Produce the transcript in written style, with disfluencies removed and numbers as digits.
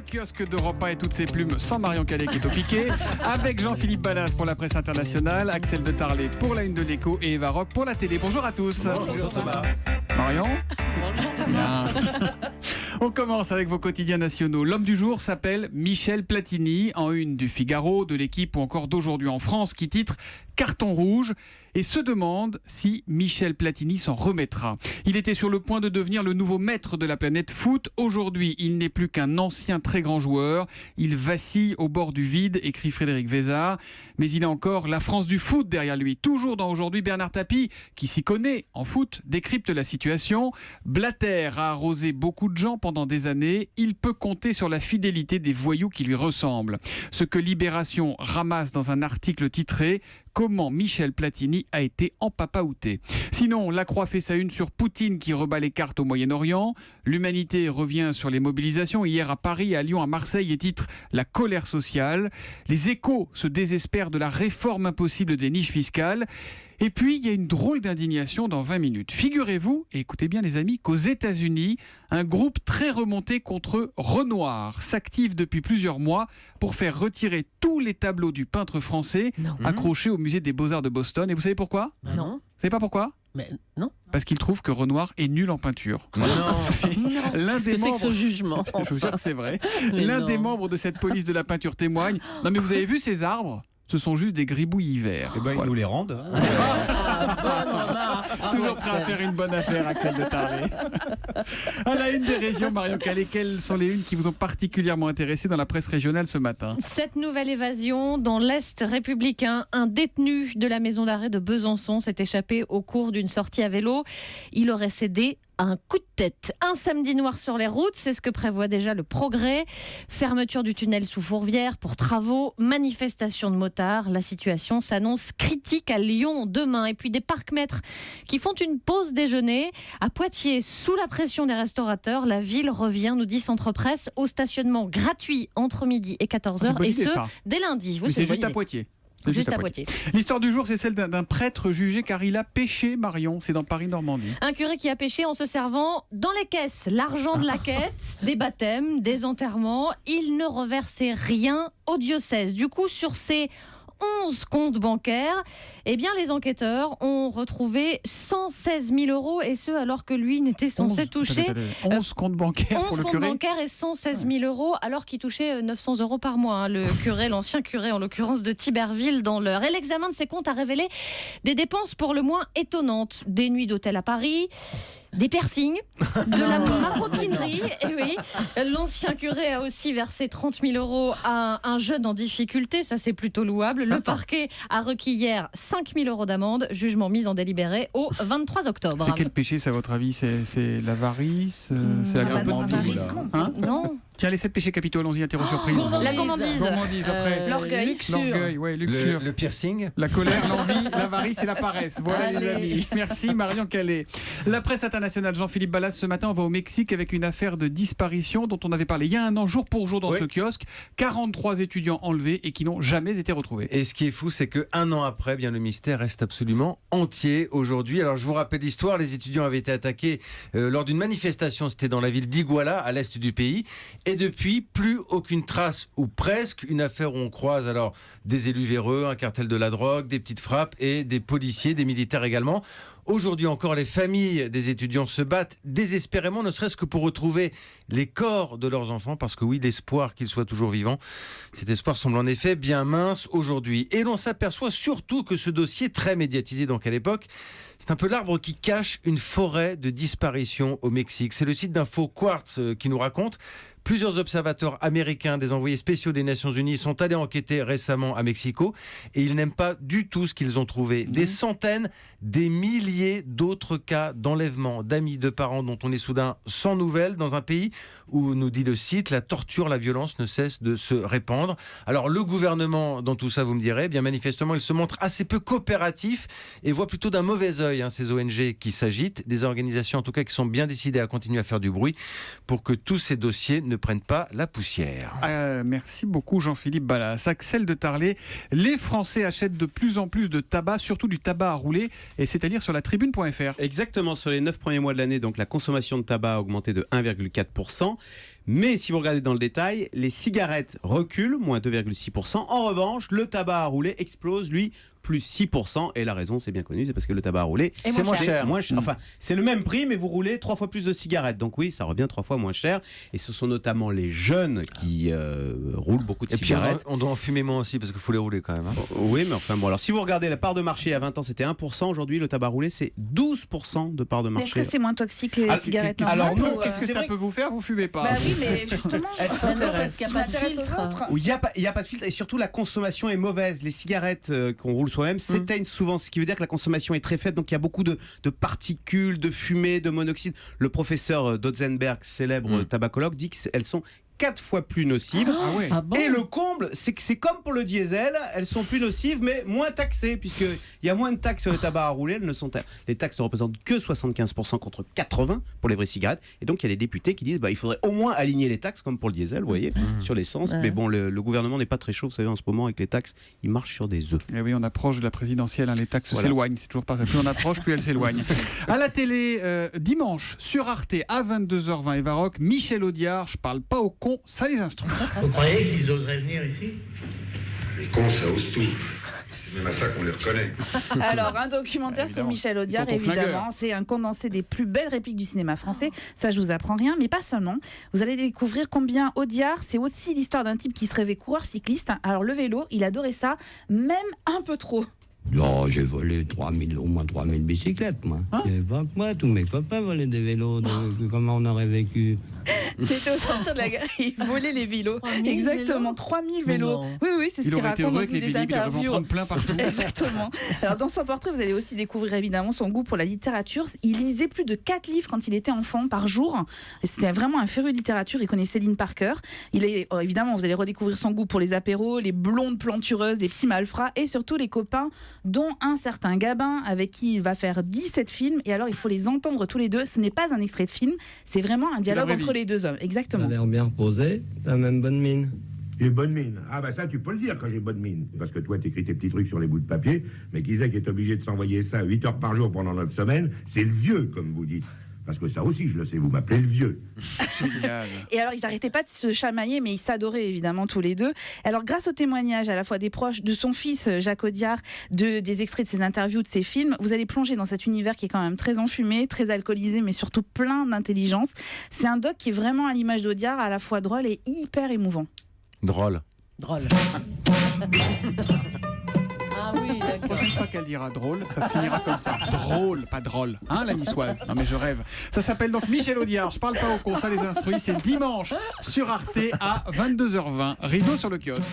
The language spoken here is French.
Le kiosque d'Europe 1 et toutes ses plumes sans Marion Calais qui est au piquet, avec Jean-Philippe Ballas pour la presse internationale, Axel de Tarlé pour la une de l'Écho et Eva Rock pour la télé. Bonjour à tous. Bonjour Thomas. Marion. Bonjour. Bien. On commence avec vos quotidiens nationaux. L'homme du jour s'appelle Michel Platini, en une du Figaro, de l'Équipe ou encore d'Aujourd'hui en France, qui titre Carton rouge et se demande si Michel Platini s'en remettra. Il était sur le point de devenir le nouveau maître de la planète foot. Aujourd'hui, il n'est plus qu'un ancien très grand joueur. Il vacille au bord du vide, écrit Frédéric Vézard. Mais il a encore la France du foot derrière lui. Toujours dans Aujourd'hui, Bernard Tapie, qui s'y connaît en foot, décrypte la situation. Blatter a arrosé beaucoup de gens pendant des années. Il peut compter sur la fidélité des voyous qui lui ressemblent. Ce que Libération ramasse dans un article titré « Comment Michel Platini a été empapaouté ». Sinon, La Croix fait sa une sur Poutine qui rebat les cartes au Moyen-Orient. L'Humanité revient sur les mobilisations hier à Paris, à Lyon, à Marseille et titre « La colère sociale ». Les Échos se désespèrent de la réforme impossible des niches fiscales. Et puis, il y a une drôle d'indignation dans 20 minutes. Figurez-vous, et écoutez bien les amis, qu'aux États-Unis, un groupe très remonté contre Renoir s'active depuis plusieurs mois pour faire retirer tous les tableaux du peintre français accrochés au musée des Beaux-Arts de Boston. Et vous savez pourquoi ? Non. Vous savez pas pourquoi ? Mais non. Parce qu'il trouve que Renoir est nul en peinture. L'un Qu'est-ce des que c'est que ce membres... jugement? Je vous jure que c'est vrai. Mais L'un non. des membres de cette police de la peinture témoigne. Non mais vous avez vu ces arbres ? Ce sont juste des gribouilles hiver. Eh ben, ils nous les rendent. Toujours prêt à faire une bonne affaire, Axel de Tarlé. À la une des régions, Marion Calais, quelles sont les unes qui vous ont particulièrement intéressé dans la presse régionale ce matin ? Cette nouvelle évasion dans l'Est républicain, un détenu de la maison d'arrêt de Besançon s'est échappé au cours d'une sortie à vélo. Il aurait cédé à un coup de tête. Un samedi noir sur les routes, c'est ce que prévoit déjà le Progrès. Fermeture du tunnel sous Fourvière pour travaux, manifestation de motards. La situation s'annonce critique à Lyon demain. Et puis des parcs-mètres qui font une pause déjeuner. À Poitiers, sous la pression des restaurateurs, la ville revient, nous dit Centre Presse, au stationnement gratuit entre midi et 14h et ce, dès lundi. Oui, Mais c'est une bonne juste à idée. Poitiers. Juste à Poitiers. L'histoire du jour, c'est celle d'un prêtre jugé car il a péché, Marion. C'est dans Paris-Normandie. Un curé qui a péché en se servant dans les caisses, l'argent de la quête, des baptêmes, des enterrements. Il ne reversait rien au diocèse. Du coup, sur ces 11 comptes bancaires, eh bien, les enquêteurs ont retrouvé 116 000 euros, et ce, alors que lui n'était censé toucher 11 comptes bancaires pour 11 le comptes curé. bancaires et 116 000 euros, alors qu'il touchait 900 euros par mois. Le curé, l'ancien curé, en l'occurrence de Tiberville, dans l'Eure. Et l'examen de ces comptes a révélé des dépenses pour le moins étonnantes. Des nuits d'hôtel à Paris, des piercings, de la maroquinerie. Et oui, l'ancien curé a aussi versé 30 000 euros à un jeune en difficulté. Ça, c'est plutôt louable. Le parquet a requis hier 5 000 euros d'amende. Jugement mis en délibéré au 23 octobre. C'est quel péché, ça, à votre avis ? C'est l'avarice C'est la l'avarice, Hein non. Tiens, les 7 péchés capitaux, allons-y, interro surprise. La gourmandise. Gourmandise, après. L'orgueil. L'orgueil, ouais, luxure. Le piercing. La colère, l'envie, l'avarice et la paresse. Voilà les amis. Merci Marion Calais. La presse internationale, Jean-Philippe Ballas, ce matin on va au Mexique avec une affaire de disparition dont on avait parlé il y a un an, jour pour jour dans ce kiosque. 43 étudiants enlevés et qui n'ont jamais été retrouvés. Et ce qui est fou, c'est qu'un an après, bien, le mystère reste absolument entier aujourd'hui. Alors je vous rappelle l'histoire, les étudiants avaient été attaqués lors d'une manifestation, c'était dans la ville d'Iguala, à l'est du pays. Et depuis, plus aucune trace, ou presque. Une affaire où on croise alors des élus véreux, un cartel de la drogue, des petites frappes et des policiers, des militaires également. Aujourd'hui encore, les familles des étudiants se battent désespérément, ne serait-ce que pour retrouver les corps de leurs enfants, parce que oui, l'espoir qu'ils soient toujours vivants, cet espoir semble en effet bien mince aujourd'hui. Et l'on s'aperçoit surtout que ce dossier, très médiatisé donc à l'époque, c'est un peu l'arbre qui cache une forêt de disparition au Mexique. C'est le site d'Info Quartz qui nous raconte. Plusieurs observateurs américains, des envoyés spéciaux des Nations Unies, sont allés enquêter récemment à Mexico et ils n'aiment pas du tout ce qu'ils ont trouvé. Des centaines, des milliers d'autres cas d'enlèvement d'amis, de parents dont on est soudain sans nouvelles dans un pays où, nous dit le site, la torture, la violence ne cesse de se répandre. Alors le gouvernement, dans tout ça, vous me direz, bien manifestement, il se montre assez peu coopératif et voit plutôt d'un mauvais œil ces ONG qui s'agitent, des organisations en tout cas qui sont bien décidées à continuer à faire du bruit pour que tous ces dossiers ne prennent pas la poussière. Merci beaucoup Jean-Philippe Ballas. Axel de Tarlé, les Français achètent de plus en plus de tabac, surtout du tabac à rouler, et c'est à dire sur la tribune.fr. Exactement, sur les 9 premiers mois de l'année, donc la consommation de tabac a augmenté de 1,4%. Mais si vous regardez dans le détail, les cigarettes reculent, moins 2,6%. En revanche, le tabac à rouler explose, lui, plus 6%. Et la raison, c'est bien connu, c'est parce que le tabac à rouler, c'est moins cher. Enfin, c'est le même prix, mais vous roulez 3 fois plus de cigarettes. Donc oui, ça revient 3 fois moins cher. Et ce sont notamment les jeunes qui roulent beaucoup de Et puis cigarettes. on doit en fumer moins aussi parce qu'il faut les rouler quand même. Hein. Oui, mais enfin bon, alors si vous regardez la part de marché à 20 ans, c'était 1%. Aujourd'hui, le tabac roulé, c'est 12% de part de Mais est-ce marché. que c'est moins toxique que les Ah, cigarettes alors normales non, ou, Qu'est-ce que c'est ça vrai peut vous faire? Vous fumez pas. Bah oui, mais justement, parce qu'il n'y a pas de m'intéresse aux filtre. autres. Où il n'y a pas de filtre et surtout la consommation est mauvaise. Les cigarettes qu'on roule soi-même s'éteignent souvent, ce qui veut dire que la consommation est très faible. Donc il y a beaucoup de particules, de fumée, de monoxyde. Le professeur Dotzenberg, célèbre tabacologue, dit qu'elles sont 4 fois plus nocives. Ah ouais. Ah bon? Et le comble, c'est que c'est comme pour le diesel, elles sont plus nocives mais moins taxées, puisqu'il y a moins de taxes sur les tabacs à rouler. Les taxes ne représentent que 75% contre 80% pour les vraies cigarettes. Et donc il y a des députés qui disent il faudrait au moins aligner les taxes, comme pour le diesel, vous voyez, sur l'essence. Mais bon, le gouvernement n'est pas très chaud, vous savez, en ce moment, avec les taxes, il marche sur des œufs. Eh oui, on approche de la présidentielle, hein, les taxes Voilà. s'éloignent, c'est toujours pas ça. Plus on approche, plus elles s'éloignent. À la télé, dimanche, sur Arte, à 22h20 et Varroc, Michel Audiard, je parle pas aux cons, ça les instruit. Vous croyez qu'ils oseraient venir ici? Les cons, ça ose tout. C'est même à ça qu'on les reconnaît. Alors, un documentaire sur Évidemment. Michel Audiard, Tonton évidemment. Flingueur. C'est un condensé des plus belles répliques du cinéma français. Ça, je vous apprends rien, mais pas seulement. Vous allez découvrir combien Audiard, c'est aussi l'histoire d'un type qui se rêvait coureur cycliste. Alors, le vélo, il adorait ça, même un peu trop. Non, j'ai volé au moins 3000 bicyclettes, moi. Il n'y avait pas que moi, tous mes copains volaient des vélos. Donc, comment on aurait vécu? C'était au sortir de la gare, il volait les vélos. 3000 Exactement, vélos 3000 Mais vélos. non. Oui, c'est ce Il qu'il aurait été raconte heureux dans avec les une des Vélib, il aurait pu en interviews. prendre plein partout. Exactement. Alors, dans son portrait, vous allez aussi découvrir évidemment son goût pour la littérature. Il lisait plus de 4 livres quand il était enfant par jour. C'était vraiment un féru de littérature. Il connaissait Lynn Parker. Évidemment, vous allez redécouvrir son goût pour les apéros, les blondes plantureuses, les petits malfrats et surtout les copains, dont un certain Gabin avec qui il va faire 17 films. Et alors, il faut les entendre tous les deux. Ce n'est pas un extrait de film, c'est vraiment un dialogue vraie entre vie. les deux hommes. Exactement. T'as l'air bien reposé, t'as même bonne mine. J'ai bonne mine. Ah bah ça, tu peux le dire quand j'ai bonne mine. Parce que toi, t'écris tes petits trucs sur les bouts de papier, mais Kizek est obligé de s'envoyer ça 8 heures par jour pendant notre semaine. C'est le vieux, comme vous dites. Parce que ça aussi, je le sais, vous m'appelez le vieux. Génial. Et alors, ils n'arrêtaient pas de se chamailler, mais ils s'adoraient évidemment tous les deux. Alors, grâce aux témoignages à la fois des proches de son fils, Jacques Audiard, des extraits de ses interviews, de ses films, vous allez plonger dans cet univers qui est quand même très enfumé, très alcoolisé, mais surtout plein d'intelligence. C'est un doc qui est vraiment à l'image d'Audiard, à la fois drôle et hyper émouvant. Drôle. Drôle. Ah oui, La d'accord. prochaine fois qu'elle dira drôle, ça se finira comme ça. Drôle, pas drôle. Hein, la niçoise? Non, mais je rêve. Ça s'appelle donc Michel Audiard. Je parle pas au con, ça les instruit. C'est dimanche sur Arte à 22h20. Rideau sur le kiosque.